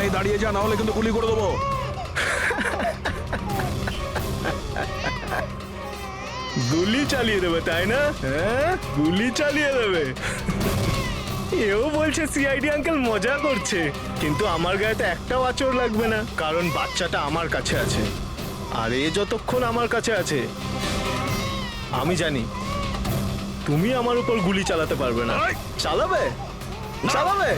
এখানেই দাঁড়িয়ে যা, না হলে কিন্তু গুলি করে দেবো। গুলি চালিয়ে দেবে তাই না? হ্যাঁ, গুলি চালিয়ে দেবে। এও বলছে সিআইডি আঙ্কেল মজা করছে, কিন্তু আমার গায়ে তো একটাও আঁচড় লাগবে না, কারণ বাচ্চাটা আমার কাছে আছে। আর এ যতক্ষণ আমার কাছে আছে, আমি জানি তুমি আমার উপর গুলি চালাতে পারবে না। চালাবে চালাবে।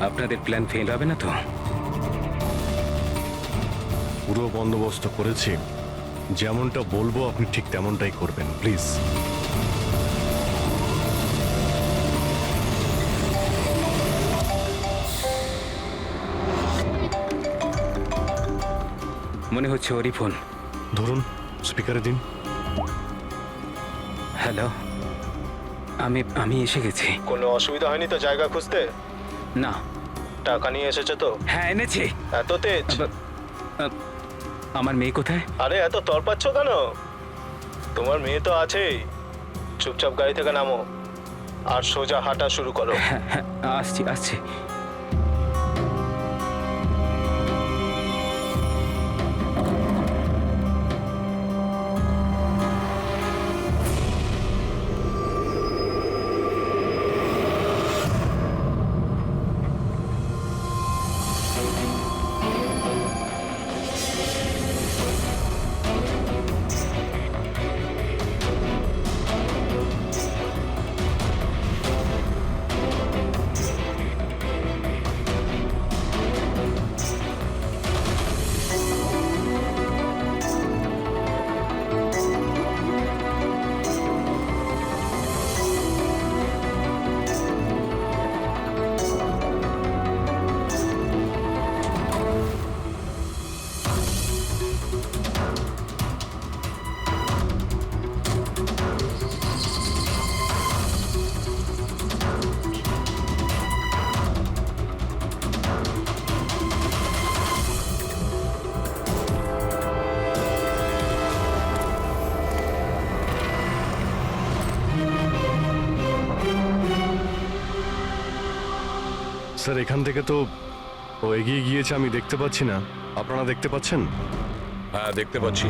আপনাদের প্ল্যান ফেল হবে না তো? পুরো বন্দোবস্ত করেছি, যেমনটা বলবো আপনি ঠিক তেমনটাই করবেন, প্লিজ। মনে হচ্ছে ওরই ফোন। ধরুন, স্পিকারে দিন। হ্যালো, আমি এসে গেছি। কোনো অসুবিধা হয়নি তো জায়গা খুঁজতে? না। টাকা নিয়ে এসেছো তো? হ্যাঁ, এনেছি। এত তেজ? আমার মেয়ে কোথায়? আরে এত তরপাচ্ছ কেন? তোমার মেয়ে তো আছেই। চুপচাপ গাড়ি থেকে নামো আর সোজা হাঁটা শুরু করো। হ্যাঁ হ্যাঁ, আসছি আসছি। স্যার, এখান থেকে তো ও এগিয়ে গিয়েছে, আমি দেখতে পাচ্ছি না। আপনারা দেখতে পাচ্ছেন? হ্যাঁ, দেখতে পাচ্ছি।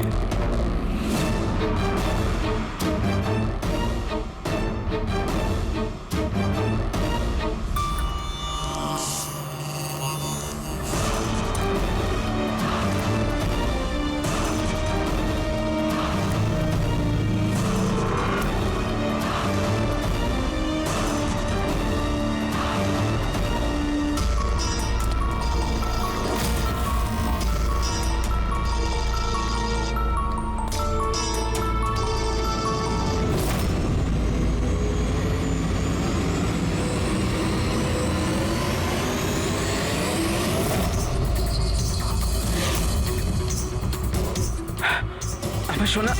আমার সোনা।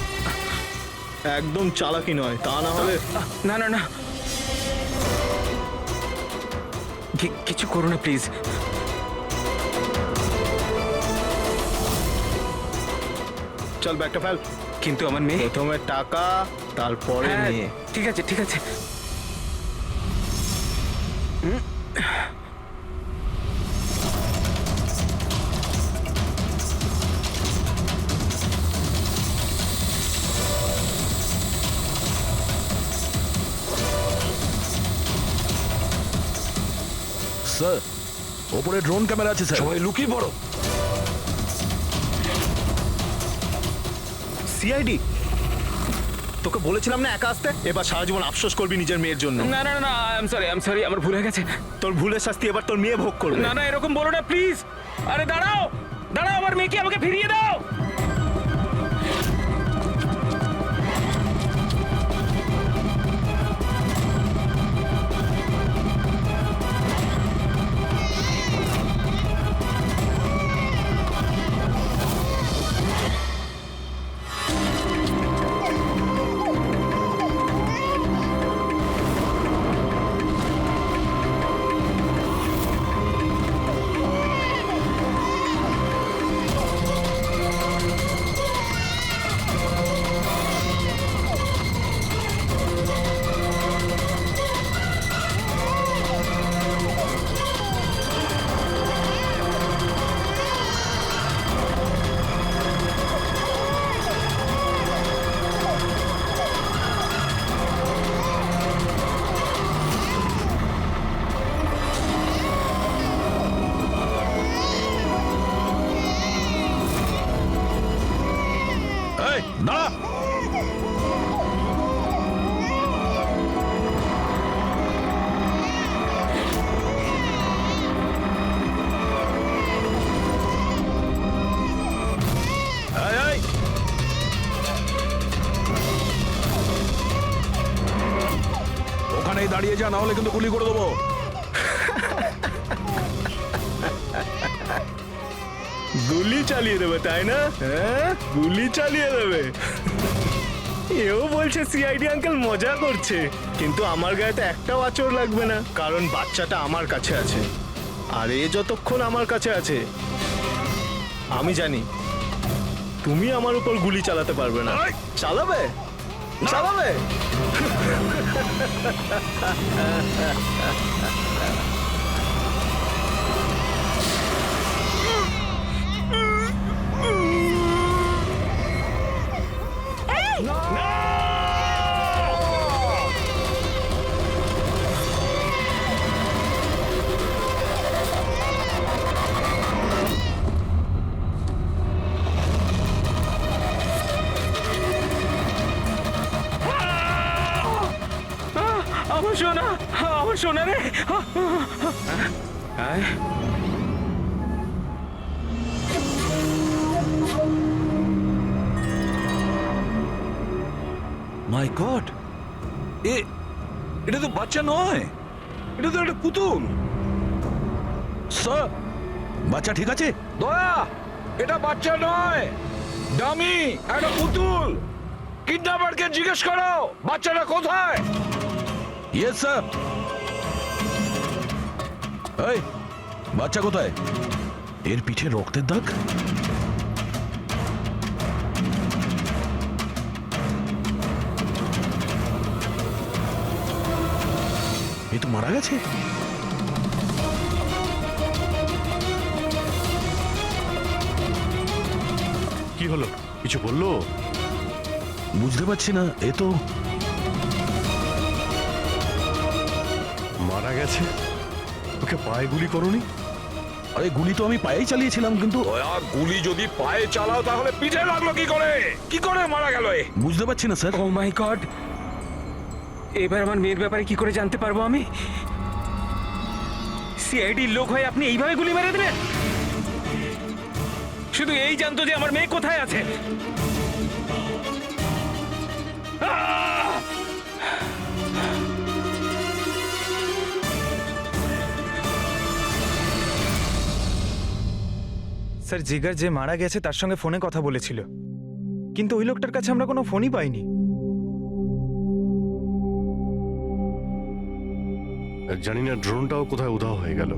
একদম চালাকি নয়, তা না হলে। না না না, কিছু করো না প্লিজ। চল ব্যাগটা ফেল। কিন্তু আমার মেয়ে। প্রথমে টাকা, তারপরে হ্যাঁ, মেয়ে। ঠিক আছে ঠিক আছে। স্যার ওপরে ড্রোন ক্যামেরা আছে স্যার। সবাই লুকিয়ে পড়ো। সিআইডি, তোকে বলেছিলাম না একা আসতে। এবার সারা জীবন আফসোস করবি নিজের মেয়ের জন্য। না না না আই এম সরি আমার ভুল হয়ে গেছে। তোর ভুলের শাস্তি এবার তোর মেয়ে ভোগ করবে। না না এরকম বলো না প্লিজ। আরে দাঁড়াও দাঁড়াও, আমার মেয়েকে আমাকে ফিরিয়ে দাও। এই দাঁড়া। এই, এই। ওখানেই দাঁড়িয়ে যা, না হলে কিন্তু গুলি করে দেবো। গুলি চালিয়ে দেবে তাই না? হ্যাঁ, গুলি চালিয়ে দেবে। এও বলছে সিআইডি আঙ্কেল মজা করছে, কিন্তু আমার গায়ে তো একটাও আঁচড় লাগবে না, কারণ বাচ্চাটা আমার কাছে আছে। আর এ যতক্ষণ আমার কাছে আছে, আমি জানি তুমি আমার উপর গুলি চালাতে পারবে না। এই! চালাবে চালাবে। আমার সোনা রে। মাই গড, এটা তো বাচ্চা নয়, এটা তো একটা পুতুল। স্যার বাচ্চা ঠিক আছে? দয়া, এটা বাচ্চা নয়, ডামি, একটা পুতুল। কিডন্যাপারকে জিজ্ঞেস করো বাচ্চাটা কোথায়। Yes sir. এই বাচ্চা কোথায়? এর পিঠে রক্তের দাগ। এ তো মারা গেছে। কি হলো, কিছু বললো? বুঝতে পারছি না, এ তো মারা গেছে। ওকে পায়ে গুলি করনি? আরে গুলি তো আমি পায়েই চালিয়েছিলাম, কিন্তু গুলি যদি পায়ে চালাও তাহলে পিঠে লাগলো কি করে? কি করে মারা গেল? বুঝতে পারছি না স্যার। ও মাই গড, এবার আমার মেয়ের ব্যাপারে কি করে জানতে পারবো আমি? সিআইডির লোক হয়ে আপনি এইভাবে গুলি মেরে দিলেন? শুধু এই জানতো যে আমার মেয়ে কোথায় আছে। স্যার, জিগার যে মারা গেছে তার সঙ্গে ফোনে কথা বলেছিল, কিন্তু ওই লোকটার কাছে আমরা কোনো ফোনই পাইনি। জানি না ড্রোনটাও কোথায় উধাও হয়ে গেল।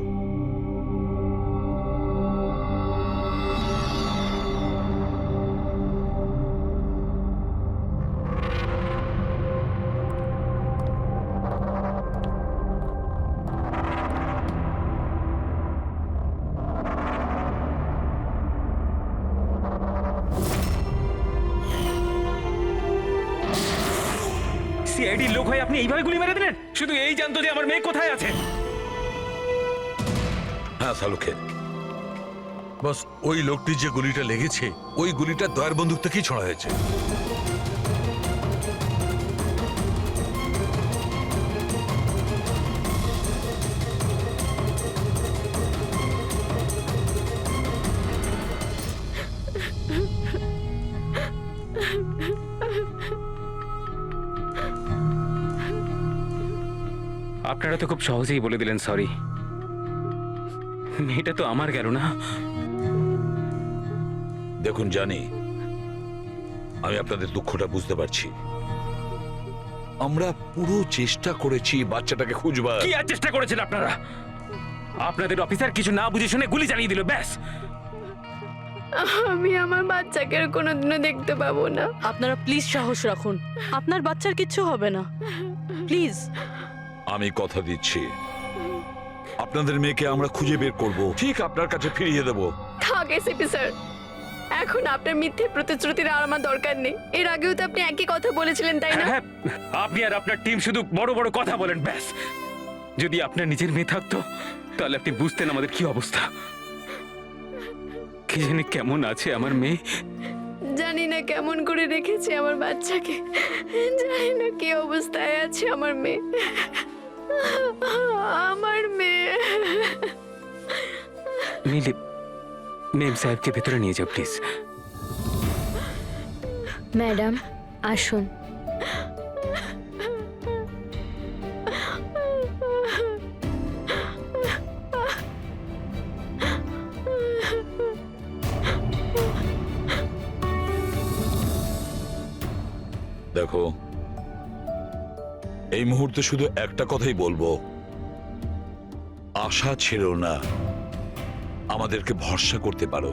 সিআইডির লোক হয়ে আপনি এইভাবে গুলি মেরে দিলেন? শুধু এই জানতো যে আমার মেয়ে কোথায় আছে। হ্যাঁ সালুখে, বাস ওই লোকটি যে গুলিটা লেগেছে ওই গুলিটা দয়ার বন্দুক থেকেই ছোড়া হয়েছে। আপনারা তো খুব সহজেই বলে দিলেন সরি। মেয়েটা তো আমার গেল না। দেখুন জানি, আমি আপনাদের দুঃখটা বুঝতে পারছি। আমরা পুরো চেষ্টা করেছি বাচ্চাটাকে খুঁজবার। কি আর চেষ্টা করেছেন আপনারা? আপনাদের অফিসার কিছু না বুঝে শুনে গুলি চালিয়ে দিল, ব্যাস। আমি আমার বাচ্চাকে আর কোনোদিনও দেখতে পাবো না। আপনারা প্লিজ সাহস রাখুন, আপনার বাচ্চার কিচ্ছু হবে না, প্লিজ। আমি কথা দিচ্ছি, আপনাদের মেয়েকে আমরা খুঁজে বের করব, ঠিক আপনার কাছে ফিরিয়ে দেব। থাক এসিপি স্যার, এখন আপনার মিথ্যে প্রতিশ্রুতির আর আমার দরকার নেই। এর আগেও তো আপনি একই কথা বলেছিলেন, তাই না? হ্যাঁ, আপনি আর আপনার টিম শুধু বড় বড় কথা বলেন, ব্যাস। যদি আপনার নিজের মেয়ে থাকতো তাহলে আপনি বুঝতেন আমাদের কি অবস্থা। কি জানি কেমন আছে আমার মেয়ে। জানি না কেমন করে রেখেছে আমার বাচ্চাকে, জানি না কি অবস্থায় আছে আমার মেয়ে। আমার মেয়ে। মিলি, মেম সাহেবকে ভেতরে নিয়ে যাও প্লিজ। ম্যাডাম আসুন। দেখো, এই মুহূর্তে শুধু একটা কথাই বলবো, আশা ছিল না, আমাদেরকে ভরসা করতে পারো।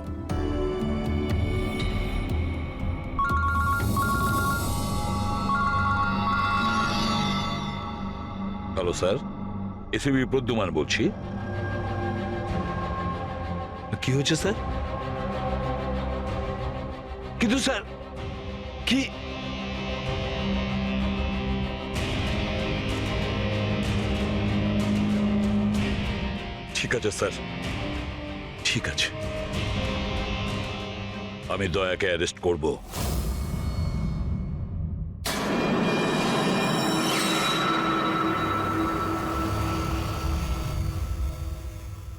হ্যালো স্যার, এসিবি প্রদ্যুমান বলছি। কি হয়েছে স্যার? কিন্তু স্যার কি ঠিক আছে স্যার, ঠিক আছে, আমি দয়াকে অ্যারেস্ট করব।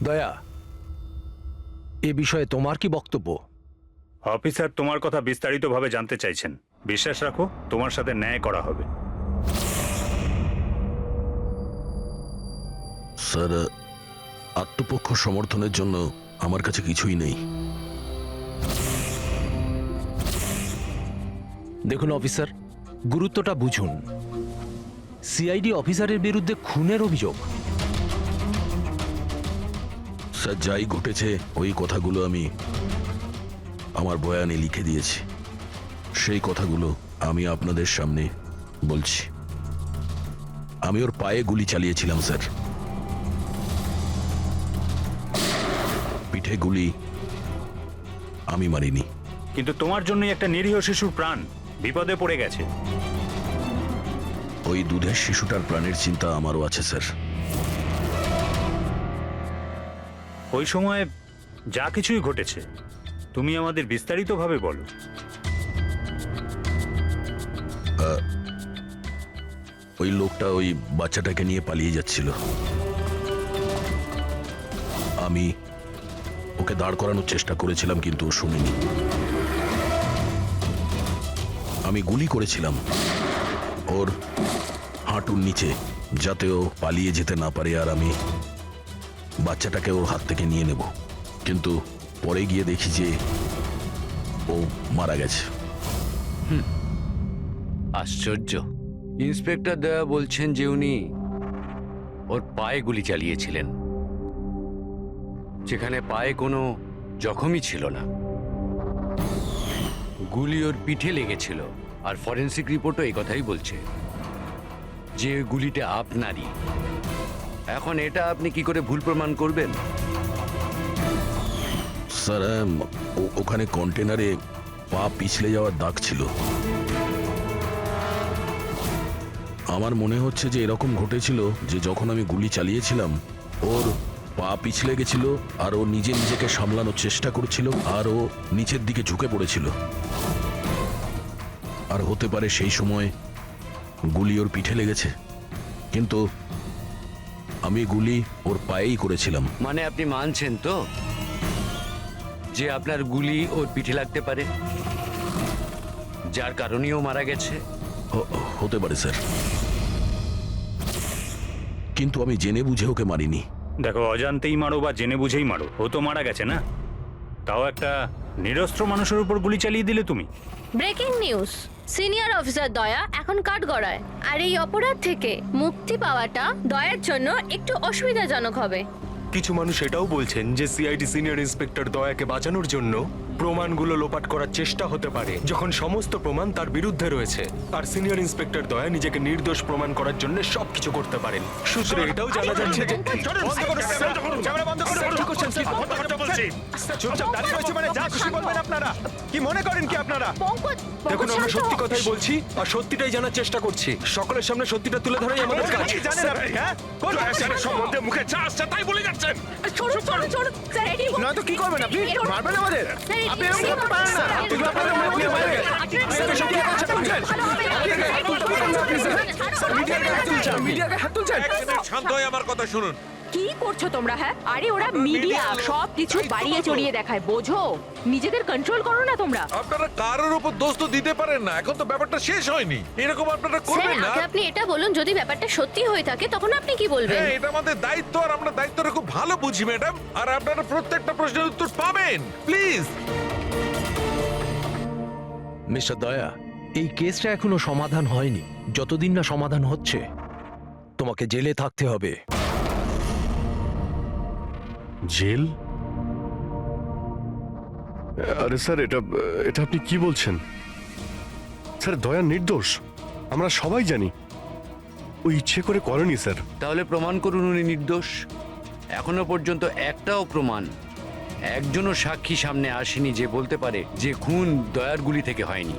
দয়া, এ বিষয়ে তোমার কি বক্তব্য? অফিসার তোমার কথা বিস্তারিতভাবে জানতে চাইছেন। বিশ্বাস রাখো, তোমার সাথে ন্যায় করা হবে। স্যার, আত্মপক্ষ সমর্থনের জন্য আমার কাছে কিছুই নেই। দেখুন অফিসার, গুরুত্বটা বুঝুন। সিআইডি অফিসারের বিরুদ্ধে খুনের অভিযোগ। স্যার, যাই ঘটেছে ওই কথাগুলো আমি আমার বয়ানে লিখে দিয়েছি। সেই কথাগুলো আমি আপনাদের সামনে বলছি। আমি ওর পায়ে গুলি চালিয়েছিলাম স্যার, পিঠে গুলি আমি মারিনি। কিন্তু তোমার জন্যই একটা নিরীহ শিশুর প্রাণ বিপদে পড়ে গেছে। ওই দুধের শিশুটার প্রাণের চিন্তা আমারও আছে স্যার। ওই সময় যা কিছুই ঘটেছে তুমি আমাদের বিস্তারিতভাবে বলো। ওই লোকটা ওই বাচ্চাটাকে নিয়ে পালিয়ে যাচ্ছিল। আমি ওকে দাঁড় করানোর চেষ্টা করেছিলাম, কিন্তু ও শুনিনি। আমি গুলি করেছিলাম ওর হাঁটুর নিচে, যাতে ও পালিয়ে যেতে না পারে, আর আমি বাচ্চাটাকে ওর হাত থেকে নিয়ে নেব। কিন্তু পরে গিয়ে দেখি যে ও মারা গেছে। আশ্চর্য, ইন্সপেক্টর দয়া বলছেন যে উনি ওর পায়ে গুলি চালিয়েছিলেন, যেখানে পায়ে কোনো জখমই ছিল না। গুলি ওর পিঠে লেগেছিল, আর ফরেন্সিক রিপোর্টও এই কথাই বলছে যে ওই গুলিটা আপনারই। এখন এটা আপনি কি করে ভুল প্রমাণ করবেন? স্যার, ওখানে কন্টেনারে পা পিছলে যাওয়ার দাগ ছিল। আমার মনে হচ্ছে যে এরকম ঘটেছিল যে যখন আমি গুলি চালিয়েছিলাম ওর পা পিছলে গেছিল আর ও নিজেকে সামলানোর চেষ্টা করছিল আর ও নিচের দিকে ঝুঁকে পড়েছিল। আর হতে পারে সেই সময় গুলি ওর পিঠে লেগেছে, কিন্তু আমি গুলি ওর পায়েই করেছিলাম। মানে আপনি মানছেন তো যে আপনার গুলি ওর পিঠে লাগতে পারে, যার কারণেই ও মারা গেছে? হতে পারে স্যার, কিন্তু আমি জেনে বুঝে ওকে মারিনি। দেখো, অজান্তেই মারো বা জেনে বুঝেই মারো, ও তো মারা গেছে না? তাও একটা নিরস্ত্র মানুষের উপর গুলি চালিয়ে দিলে তুমি। ব্রেকিং নিউজ, সিনিয়র অফিসার দয়া এখন কাঠগড়ায়। আর এই অপরাধ থেকে মুক্তি পাওয়াটা দয়ার জন্য একটু অসুবিধাজনক হবে। কিছু মানুষ এটাও বলছেন যে সিআইডি সিনিয়র ইন্সপেক্টর দয়াকে বাঁচানোর জন্য প্রমাণগুলো লোপাট করার চেষ্টা হতে পারে, যখন সমস্ত প্রমাণ তার বিরুদ্ধে রয়েছে। আর সিনিয়র ইন্সপেক্টর দয়া নিজেকে নির্দোষ প্রমাণ করার জন্য সবকিছু করতে পারেন। সূত্রে এটাও জানা যাচ্ছে যে চুপচাপ দাঁড়িয়ে রয়েছে মানে যা খুশি বলবেন আপনারা। কি মনে করেন কি আপনারা? দেখুন, আমরা সত্যি কথাই বলছি আর সত্যিটাই জানার চেষ্টা করছি। সকলের সামনে সত্যিটা তুলে ধরাই আমাদের কাজ। কি জানেন আপনি? হ্যাঁ, কোন সম্বন্ধে মুখে চা আসছে তাই বলে যাচ্ছেন? নয়তো কি করবেন আপনি? মারবেন আমাদের? আপনি এরকম করতে পারেন না। এগুলো আপনাদের মনে মনে হয়ে গেছে। স্যার, সত্যি কথা বলছেন। মিডিয়াকে হাত তুলছেন। শান্ত হয়ে আমার কথা শুনুন। কি করছো তোমরা? হ্যাঁ, আরে ওরা মিডিয়া সব কিছু বাড়িয়ে চড়িয়ে দেখায়, বোঝো? নিজেদের কন্ট্রোল করো না তোমরা। আপনারা কারোর উপর দোষ তো দিতে পারেন না, এখন তো ব্যাপারটা শেষ হয়নি। এরকম আপনারা করবেন না। আগে আপনি এটা বলুন, যদি ব্যাপারটা সত্যি হয়ে থাকে তখন আপনি কি বলবেন? হ্যাঁ, এটা আমাদের দায়িত্ব আর আমরা দায়িত্বটা খুব ভালো বুঝি ম্যাডাম। আর আপনারা প্রত্যেকটা প্রশ্নের উত্তর পাবেন, প্লিজ। মিস্টার দয়া, এই কেসটা এখনো সমাধান হয়নি। যতদিন না সমাধান হচ্ছে তোমাকে জেলে থাকতে হবে। জেল? আরে স্যার, এটা এটা আপনি কি বলছেন? স্যার, দয়া নির্দোষ, আমরা সবাই জানি। ও ইচ্ছে করে করেনি স্যার। তাহলে প্রমাণ করুন উনি নির্দোষ। এখনো পর্যন্ত একটাও প্রমাণ, একজনও সাক্ষী সামনে আসেনি যে বলতে পারে যে খুন দয়ার গুলি থেকে হয়নি।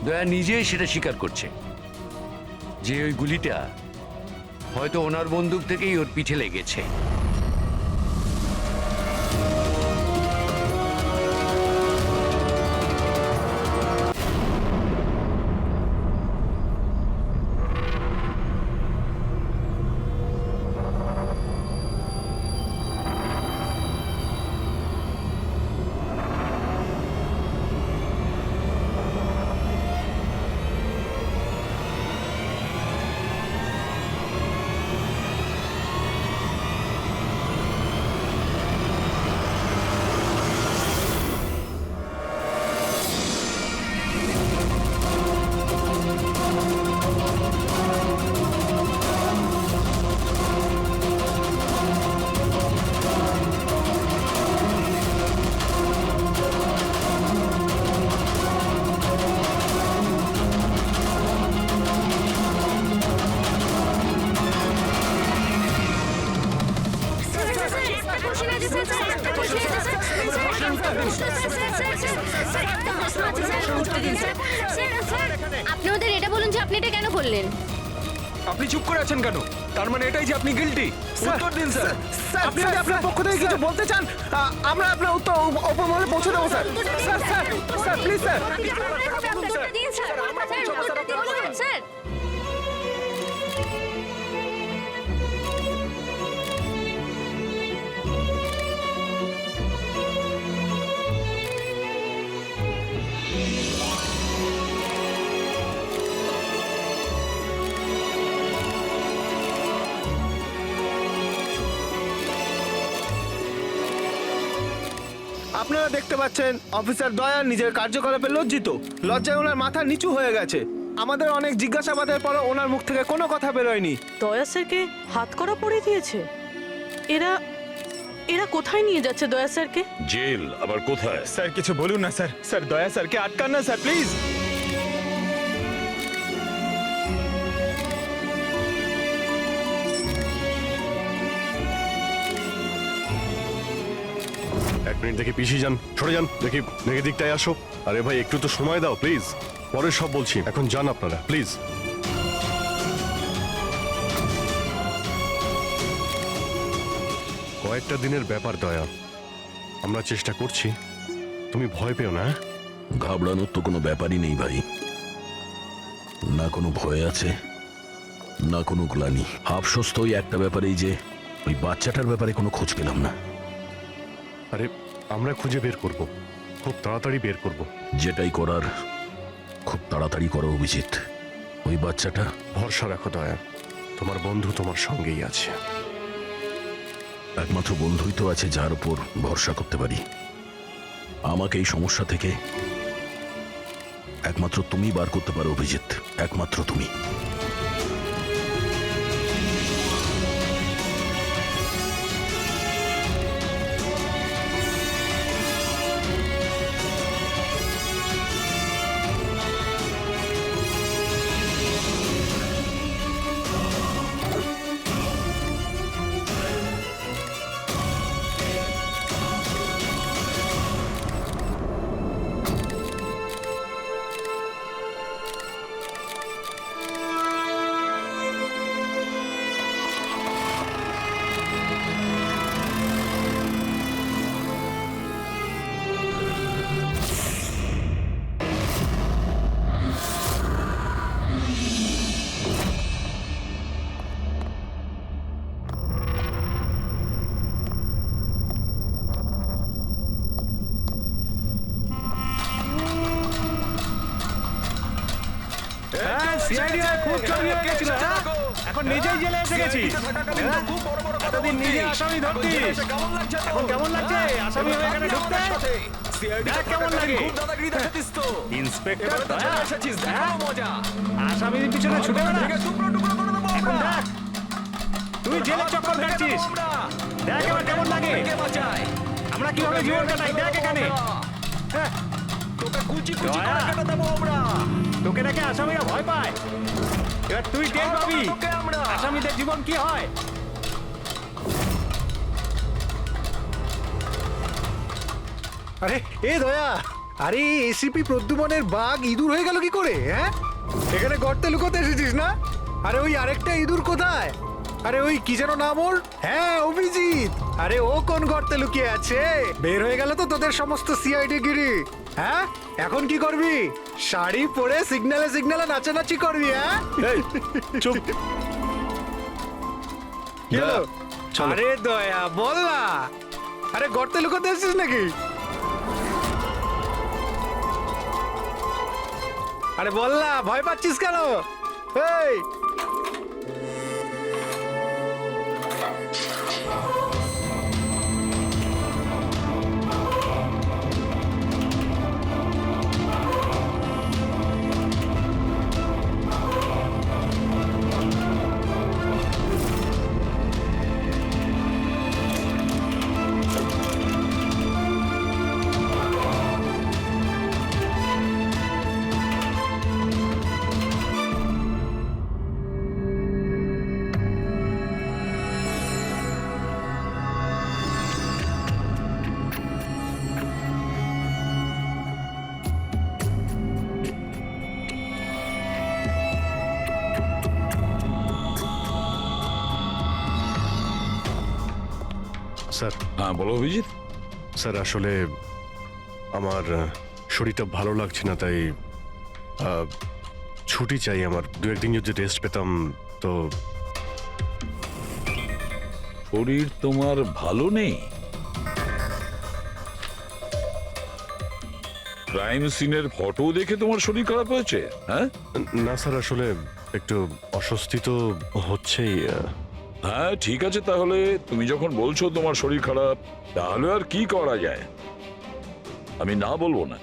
দয়া নিজেই সেটা স্বীকার করছে যে ওই গুলিটা হয়তো ওনার বন্দুক থেকেই ওর পিঠে লেগেছে। আপনি ওদের এটা বলুন যে আপনি এটা কেন করলেন? আপনি চুপ করে আছেন কেন? তার মানে এটাই যে আপনি গিল্টি? উত্তর দিন স্যার। আপনি যদি আপনার পক্ষ থেকে কিছু বলতে চান, আমরা আপনার উত্তর উপমহলে পৌঁছে দেবো sir. Sir sir sir please sir. Sir, আপনারা দেখতে পাচ্ছেন অফিসার দয়া নিজের কার্যকলাপে লজ্জিত। লজ্জায় ওনার মাথা নিচু হয়ে গেছে। আমাদের অনেক জিজ্ঞাসাবাদের পরও ওনার মুখ থেকে কোনো কথা বেরোয়নি। দয়া স্যারকে হাত করা পড়ে দিয়েছে। এরা এরা কোথায় নিয়ে যাচ্ছে দয়া স্যারকে? জেল আবার কোথায়? স্যার কিছু বলুন না স্যার। স্যার, দয়া স্যারকে আটকান না স্যার, প্লিজ। এক মিনিট, দেখি পিছিয়ে যান, সরে যান, দেখি দেখি দিকটায় আসো। আরে ভাই, একটু তো সময় দাও প্লিজ, পরে সব বলছি। এখন যান আপনারা প্লিজ। কয়েকটা দিনের ব্যাপার দয়া, আমরা চেষ্টা করছি, তুমি ভয় পেও না। ঘাবড়ানোর তো কোনো ব্যাপারই নেই ভাই, না কোনো ভয় আছে না কোনো গ্লানি। আফসোস তো ওই একটা ব্যাপারেই যে ওই বাচ্চাটার ব্যাপারে কোনো খোঁজ পেলাম না। আরে আমরা খুঁজে বের করব, খুব তাড়াতাড়ি বের করব। যেটাই করার খুব তাড়াতাড়ি করো অভিজিৎ। ওই বাচ্চাটা ভরসা রাখো দয়া, তোমার বন্ধু তোমার সঙ্গেই আছে। একমাত্র বন্ধুই তো আছে যার উপর ভরসা করতে পারি। আমাকে এই সমস্যা থেকে একমাত্র তুমি বার করতে পারো অভিজিৎ, একমাত্র তুমি। খুব চড়ি হয়ে গেছিল, এখন নিজেই জেলে এসে গেছি। এতদিন নিজে আসামি ধরতিস, এখন কেমন লাগছে আসামি হয়ে এখানে ঢুকতে? দেখ কেমন লাগে। ইন্সপেক্টর আসামির পিছনে ছুটে বেড়া। এখন দেখ তুই জেলে চক্কর কাটছিস, দেখ এবার কেমন লাগে। আমরা কিভাবে জীবন কাটাই দেখ এখানে। তোকে দেখে আসামিরা ভয় পায়, এবার তুই টের পাবি আসামিদের জীবন কি হয়। আরে এ দয়া, আরে এসিপি প্রদ্যুমনের বাঘ ইঁদুর হয়ে গেল কি করে? হ্যাঁ, এখানে গর্তে লুকোতে এসেছিস না? আরে ওই আরেকটা ইঁদুর কোথায়? আরে ওই কি যেন নাম ওর? হ্যাঁ অভিজিৎ। আরে ও কোন গর্তে লুকিয়ে আছে? বের হয়ে গেল তো তোদের সমস্ত সিআইডি গিরি। হ্যাঁ, এখন কি করবি? শাড়ি পরে সিগন্যালে সিগন্যালে নাচানাচি করবি? হ্যাঁ চুপ। কি হলো? আরে দয়া বল না, আরে গর্তে লুকোতে এসেছিস নাকি? আরে বল না, ভয় পাচ্ছিস কেন? এই স্যার, হ্যাঁ বলো অভিজিৎ। স্যার আসলে আমার শরীরটা ভালো লাগছে না, তাই ছুটি চাই আমার। দু একদিন যদি রেস্ট পেতাম তো। শরীর তোমার ভালো নেই? ক্রাইম সিনের ফটো দেখে তোমার শরীর খারাপ হয়েছে? হ্যাঁ না স্যার, আসলে একটু অস্বস্তি তো হচ্ছেই। হ্যাঁ ঠিক আছে, তাহলে তুমি যখন বলছো তোমার শরীর খারাপ, তাহলে আর কি করা যায়? আমি না বলবো না।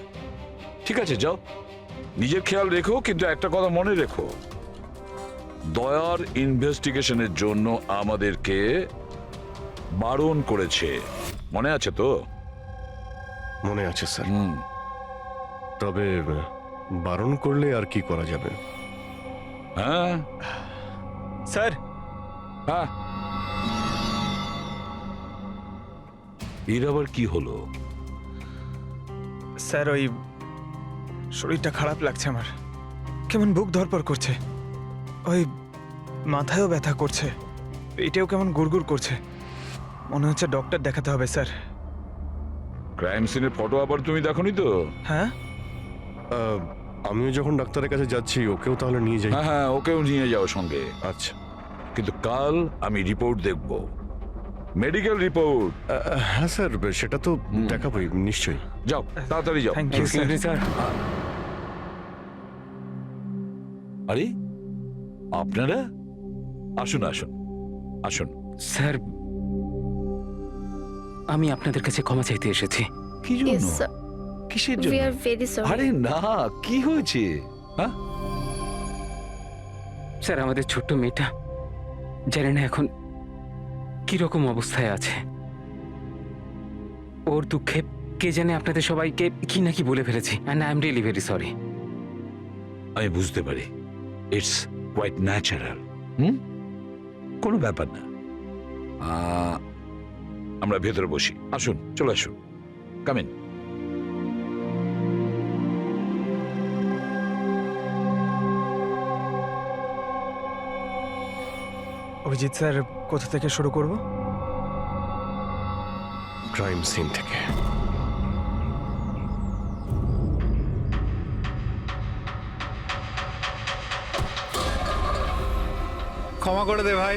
ঠিক আছে যাও, নিজের খেয়াল রেখো, কিন্তু একটা কথা মনে রেখো, দয়ার ইনভেস্টিগেশনের জন্য আমাদেরকে বারণ করেছে, মনে আছে তো? মনে আছে স্যার। তবে বারণ করলে আর কি করা যাবে? হ্যাঁ স্যার, হ্যাঁ এর আবার কি হলো? স্যার ওই শরীরটা খারাপ লাগছে আমার, কেমন বুক ধড়ফড় করছে, ওই মাথায়ও ব্যথা করছে, পেটেও কেমন গুড়গুড় করছে, মনে হচ্ছে ডক্টর দেখাতে হবে স্যার। ক্রাইম সিনের ফটো আবার তুমি দেখোনি তো? হ্যাঁ আমিও যখন ডাক্তারের কাছে যাচ্ছি ওকেও তাহলে নিয়ে যাই। হ্যাঁ হ্যাঁ, ওকেও নিয়ে যাও সঙ্গে। আচ্ছা কিন্তু কাল আমি রিপোর্ট দেখব, মেডিকেল রিপোর্ট। হ্যাঁ স্যার, সেটা তো দেখাবোই নিশ্চয়ই। যাও তাড়াতাড়ি যাও। Thank you sir. স্যার আরে আপনারা আসুন আসুন আসুন। স্যার আমি আপনাদের কাছে ক্ষমা চাইতে এসেছি। কি Yes, জন্য? sir. কিসের We জন্য? are very sorry. আরে না, কি হয়েছে? হ্যাঁ স্যার আমাদের ছোট্ট মেয়েটা জানি না এখন কিরকম অবস্থায় আছে। ওর দুঃখে কে জানে আপনাদের সবাইকে কি না কি বলে ফেলেছি, and I am really very sorry. আমি বুঝতে পারি, ইটস কোয়াইট ন্যাচারাল। কোনো ব্যাপার না। আমরা ভেতরে বসি, আসুন, চলে আসুন, কামিন। অভিজিৎ স্যার, কোথা থেকে শুরু করব? ক্রাইম সিন থেকে। ক্ষমা করে দে ভাই,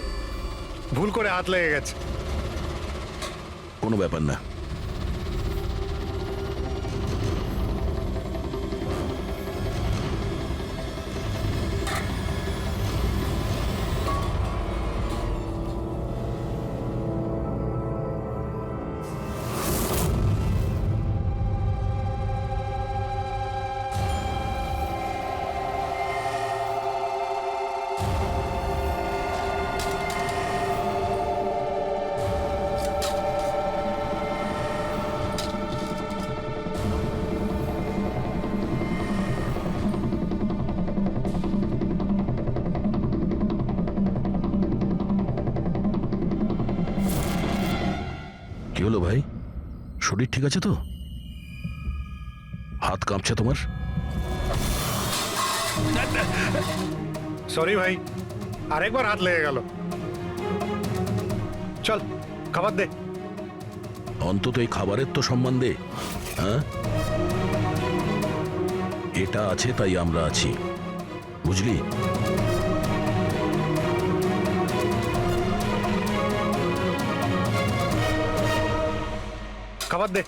ভুল করে হাত লেগে গেছে। কোনো ব্যাপার না। কি হলো ভাই, শরীর ঠিক আছে তো? হাত কাঁপছে তোমার? সরি ভাই, আরেকবার হাত লেগে গেল। চল খাবার দে। অন্তত এই খাবারের তো সম্মান দে। হ্যাঁ, এটা আছে তাই আমরা আছি, বুঝলি? খাবার দে।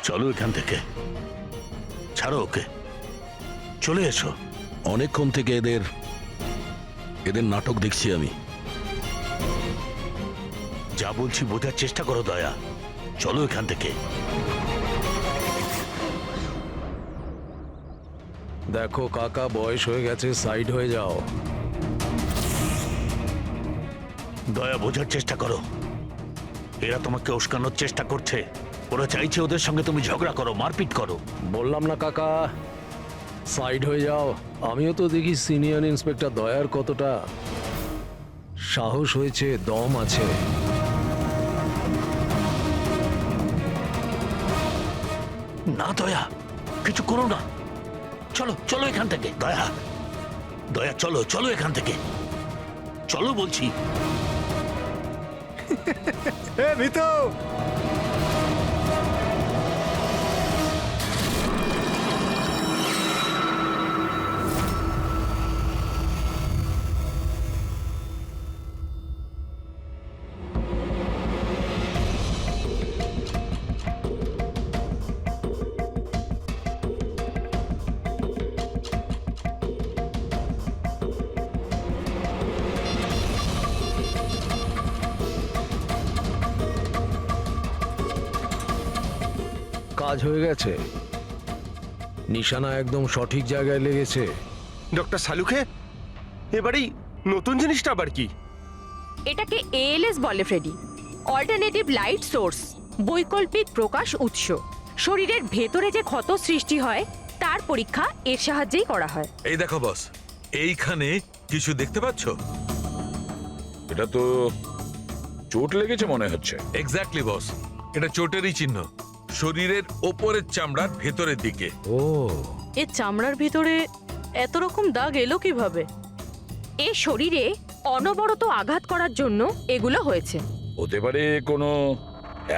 চলো এখান থেকে, ছাড়ো ওকে, চলে এসো। অনেকক্ষণ থেকে এদের নাটক দেখছি আমি। যা বলছি বোঝার চেষ্টা করো দয়া, চলো এখান থেকে। দেখো কাকা, বয়স হয়ে গেছে, সাইড হয়ে যাও। দয়া, বোঝার চেষ্টা করো, এরা তোমাকে উস্কানোর চেষ্টা করছে। ওরা চাইছে ওদের সঙ্গে তুমি ঝগড়া করো, মারপিট করো। বললাম না কাকা, সাইড হয়ে যাও। আমিও তো দেখি সিনিয়র ইন্সপেক্টর দয়ার কতটা সাহস হয়েছে, দম আছে। না দয়া, কিছু করো না, চলো চলো এখান থেকে। দয়া, দয়া চলো চলো এখান থেকে, চলো বলছি। এ ভিতু, কাজ হয়ে গেছে, নিশানা একদম সঠিক জায়গায় লেগেছে। ডক্টর সালুখে, এবারেই নতুন জিনিসটা আবার কি? এটাকে এএলএস বলে ফ্রেডি, অল্টারনেটিভ লাইট সোর্স, বৈকল্পিক প্রকাশ উৎস। শরীরের ভেতরে যে ক্ষত সৃষ্টি হয় তার পরীক্ষা এর সাহায্যেই করা হয়। এই দেখো বস, এইখানে কিছু দেখতে পাচ্ছ? এটা তো চোট লেগেছে মনে হচ্ছে। এক্স্যাক্টলি বস, এটা চোটেরই চিহ্ন, শরীরের ওপরের চামড়ার ভেতরের দিকে। ও, এর চামড়ার ভিতরে এত রকম দাগ এলো কিভাবে? এ শরীরে অনবরত আঘাত করার জন্য এগুলো হয়েছে। হতে পারে কোনো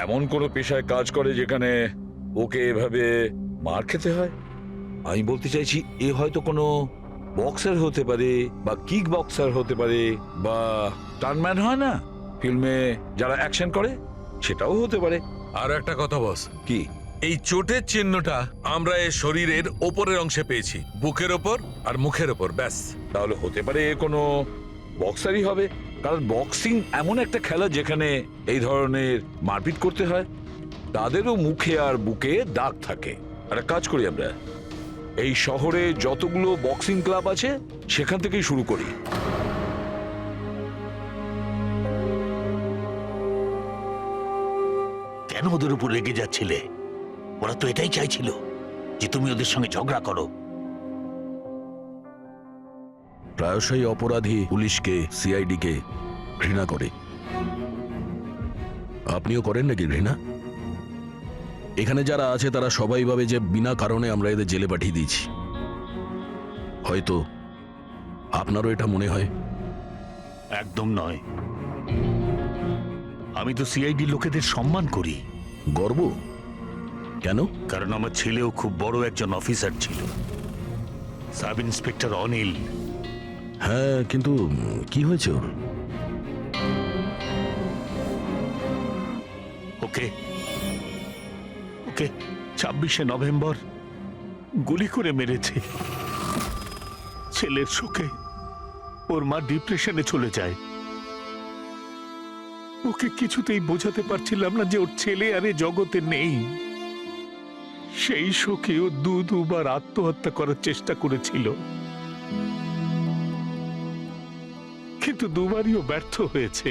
এমন কোনো পেশায় কাজ করে যেখানে ওকে এভাবে মার খেতে হয়। আমি বলতে চাইছি এ হয়তো কোনো বক্সার হতে পারে, বা কিক বক্সার হতে পারে, বা টার্নম্যান হয় না ফিল্মে যারা অ্যাকশন করে, সেটাও হতে পারে। আর একটা কথা বস, কি? এই চোটের চিহ্নটা আমরা এর শরীরের ওপরের অংশে পেয়েছি, বুকের ওপর আর মুখের ওপর, ব্যাস। তাহলে হতে পারে এ কোনো বক্সারই হবে, কারণ বক্সিং এমন একটা খেলা যেখানে এই ধরনের মারপিট করতে হয়। তাদেরও মুখে আর বুকে দাগ থাকে। একটা কাজ করি আমরা, এই শহরে যতগুলো বক্সিং ক্লাব আছে সেখান থেকেই শুরু করি। কেন ওদের উপর রেগে যাচ্ছিলে? ওরা তো এটাই চাইছিল যে তুমি ওদের সঙ্গে ঝগড়া করো। প্রায়শই অপরাধী পুলিশকে, সিআইডিকে ঘৃণা করে। আপনিও করেন নাকি ঘৃণা? এখানে যারা আছে তারা সবাই ভাবে যে বিনা কারণে আমরা এদের জেলে পাঠিয়ে দিয়েছি। হয়তো আপনারও এটা মনে হয়। একদম নয়, আমি তো সিআইডি লোকেদের সম্মান করি। গর্ব কেন? কারণ আমার ছেলেও খুব বড় একজন অফিসার ছিল, সাব ইন্সপেক্টর অনিল। হ্যাঁ, কিন্তু কি হয়েছে ওর? ওকে ওকে 26শে নভেম্বর গুলি করে মেরেছে। ছেলের শোকে ওর মা ডিপ্রেশনে চলে যায়। ওকে কিছুতেই বোঝাতে পারছিলাম না যে ওর ছেলে আর এ জগতে নেই। সেই শোকে ও দুবার আত্মহত্যা করার চেষ্টা করেছিল, কিন্তু দুবারই ও ব্যর্থ হয়েছে।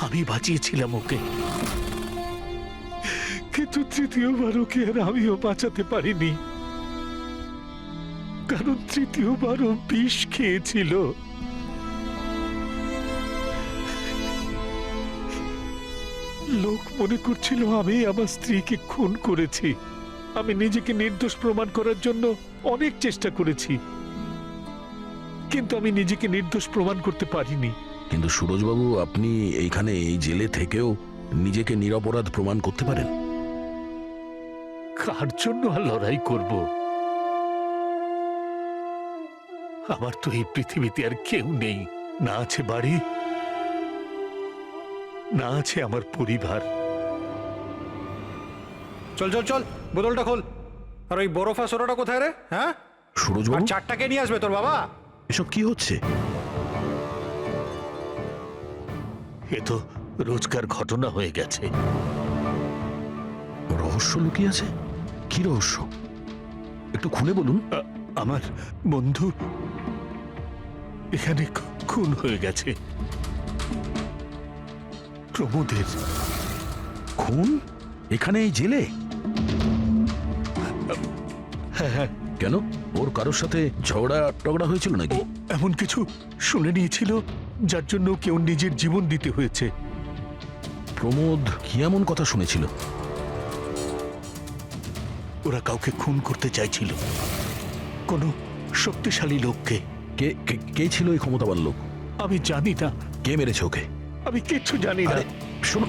আমি বাঁচিয়েছিলাম ওকে, কিন্তু তৃতীয়বার ওকে আর আমিও বাঁচাতে পারিনি, কারণ তৃতীয়বার ও বিষ খেয়েছিল। লোক মনে করছিল আমি আমার স্ত্রীকে খুন করেছি। আমি নিজেকে নির্দোষ প্রমাণ করার জন্য অনেক চেষ্টা করেছি, কিন্তু আমি নিজেকে নির্দোষ প্রমাণ করতে পারিনি। কিন্তু সুরজবাবু, আপনি এইখানে এই জেলে থেকেও নিজেকে নিরপরাধ প্রমাণ করতে পারেন। কার জন্য আর লড়াই করব? আমার তো এই পৃথিবীতে আর কেউ নেই, না আছে বাড়ি, না আছে আমার পরিবার। চল চল চল, বোতলটা খোল। আর ওই বরফা সোডাটা কোথায় রে? হ্যাঁ, সুরজবাবু, আর চারটাকে নিয়ে আসবে তোর বাবা। এসব কি হচ্ছে? এ তো রোজকার ঘটনা হয়ে গেছে। রহস্য লুকিয়ে আছে? কি রহস্য? একটু খুলে বলুন। আমার বন্ধু এখানে খুন হয়ে গেছে। প্রমোদের খুন? এখানে এই জেলে? হ্যাঁ। কেন? ওর কারোর সাথে ঝগড়া টগড়া হয়েছিল নাকি? এমন কিছু শুনে নিয়েছিল যার জন্য কেউ নিজের জীবন দিতে হয়েছে। প্রমোদ কি এমন কথা শুনেছিল? ওরা কাউকে খুন করতে চাইছিল, কোনো শক্তিশালী লোককে। কে ছিল এই ক্ষমতাবান লোক? আমি জানি না। কে মেরেছে ওকে? আমি কিচ্ছু জানি না। শোনো,